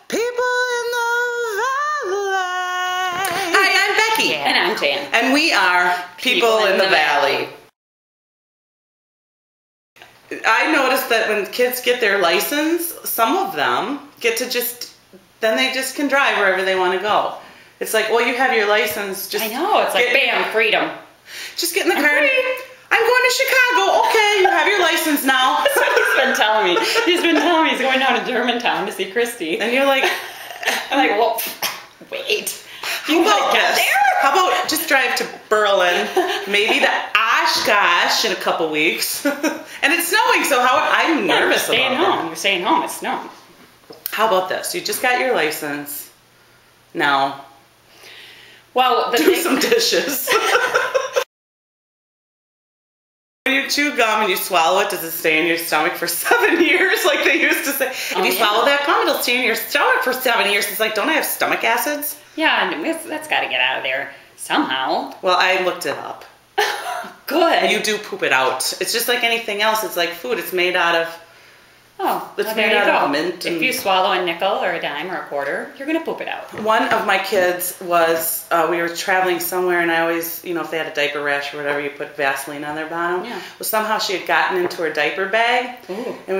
people in the valley. Hi, I'm Becky. And I'm Jan. And we are People in the Valley. I noticed that when kids get their license, some of them get to then they just can drive wherever they want to go. It's like, well, you have your license. I know, it's like, bam, freedom. Just get in the car. I'm going to Chicago. Okay, you have your license now. That's what he's been telling me. He's been telling me he's going down to Germantown to see Christy. And you're like, I'm like, well, wait. How about this? How about just drive to Berlin, maybe to Oshkosh in a couple weeks, and it's snowing. So I'm nervous about it. You're staying home. It's snowing. How about this? You just got your license. Now, well, do some dishes. When you chew gum and you swallow it, does it stay in your stomach for 7 years, like they used to say? If you swallow that gum, it'll stay in your stomach for 7 years. It's like, don't I have stomach acids? Yeah, that's got to get out of there somehow. Well, I looked it up. Good. You do poop it out. It's just like anything else. It's like food. It's made out of... It's made out of mint. If you swallow a nickel or a dime or a quarter, you're going to poop it out. One of my kids was, we were traveling somewhere, and I always, if they had a diaper rash or whatever, you put Vaseline on their bottom. Yeah. Well, somehow she had gotten into her diaper bag. Ooh. And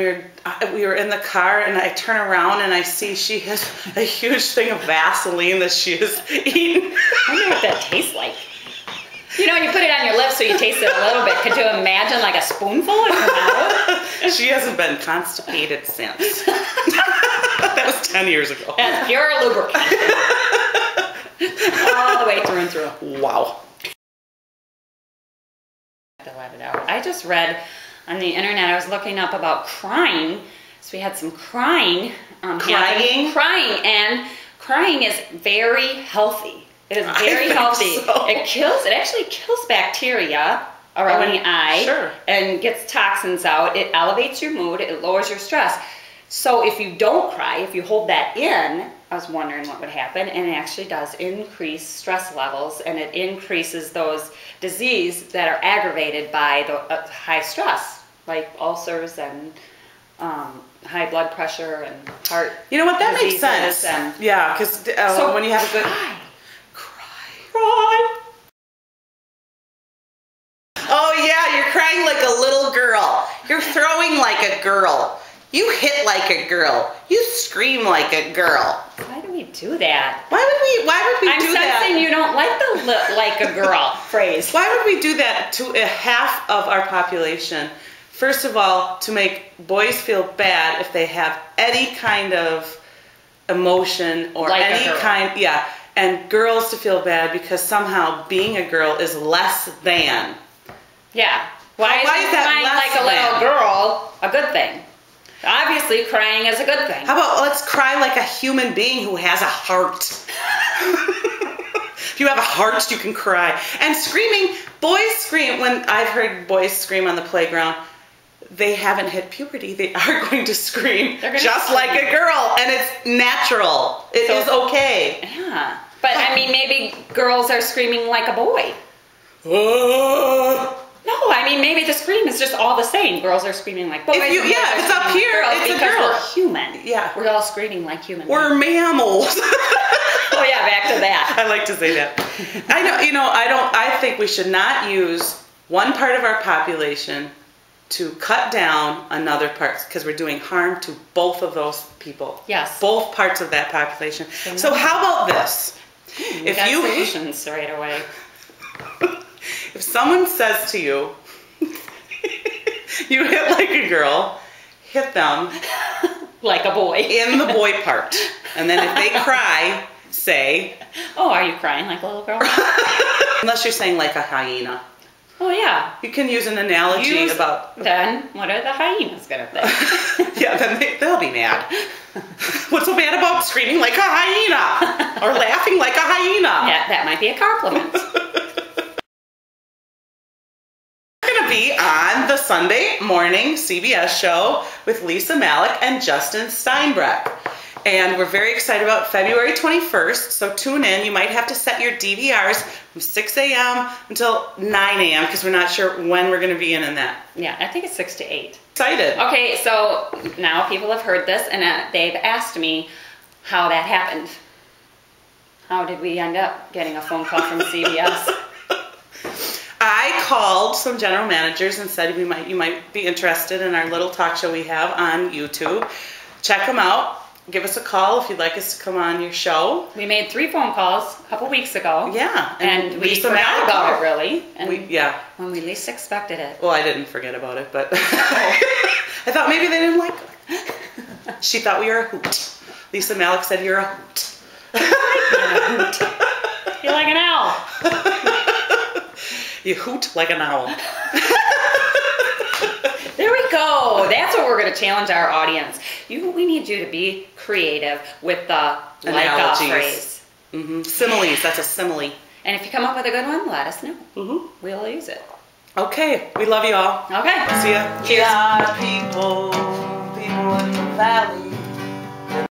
we were in the car, and I turn around, and I see she has a huge thing of Vaseline that she has eaten. I wonder what that tastes like. You know, you put it on your lips so you taste it a little bit. Could you imagine like a spoonful in her mouth? She hasn't been constipated since. That was 10 years ago. That's pure lubricant. All the way through and through. Wow. To let it out. I just read on the internet, I was looking up about crying. So we had some crying. Crying? And crying is very healthy. It is very healthy. So. It actually kills bacteria around the eye. Sure. And gets toxins out. It elevates your mood. It lowers your stress. So if you don't cry, if you hold that in, I was wondering what would happen, and it actually does increase stress levels, and it increases those diseases that are aggravated by the high stress, like ulcers and high blood pressure and heart. You know what? That makes sense. Yeah, because when you have a good... Cry. Oh yeah, you're crying like a little girl. You're throwing like a girl. You hit like a girl. You scream like a girl. Why do we do that? Why would we do that? I'm sensing you don't like the like a girl phrase. Why would we do that to a half of our population? First of all, to make boys feel bad if they have any kind of emotion or like any kind, and girls to feel bad because somehow being a girl is less than. Yeah. Why is crying like a little girl a good thing? Obviously, crying is a good thing. How about let's cry like a human being who has a heart? If you have a heart, you can cry. And screaming, boys scream. When I've heard boys scream on the playground, they haven't hit puberty. They are going to scream just like a girl, and it's natural. It is okay. Yeah. But, I mean, maybe girls are screaming like a boy. No, I mean, maybe the scream is just all the same. Girls are screaming like boys. It's up here. It's a girl. We're human. Yeah. We're all screaming like human. We're mammals. Oh, yeah, back to that. I like to say that. I think we should not use one part of our population to cut down another part, because we're doing harm to both of those people. Yes. Both parts of that population. So how about this? If you solutions right away. If someone says to you, you hit like a girl, hit them like a boy in the boy part, and then if they cry, say, "Oh, are you crying like a little girl?" Unless you're saying like a hyena. Oh, yeah. You can use an analogy about... Then, what are the hyenas going to think? Yeah, then they'll be mad. What's so bad about screaming like a hyena? Or laughing like a hyena? Yeah, that might be a compliment. We're going to be on the Sunday morning CBS show with Lisa Malik and Justin Steinbreck. And we're very excited about February 21st, so tune in. You might have to set your DVRs from 6 a.m. until 9 a.m. because we're not sure when we're going to be in that. Yeah, I think it's 6 to 8. Excited. Okay, so now people have heard this, and they've asked me, how that happened. How did we end up getting a phone call from CBS? I called some general managers and said you might be interested in our little talk show we have on YouTube. Check them out. Give us a call if you'd like us to come on your show. We made 3 phone calls a couple weeks ago. Yeah. And we forgot about it, really. And when we least expected it. Well, I didn't forget about it, but I thought maybe they didn't like it. She thought we were a hoot. Lisa Malik said you're a hoot. You're like an owl. You hoot like an owl. There we go. That's what we're going to challenge our audience. We need you to be creative with the analogies. phrase. Mm-hmm. Similes. That's a simile. And if you come up with a good one, let us know. Mm-hmm. We'll use it. Okay. We love you all. Okay. See ya. Cheers. We are people in the valley.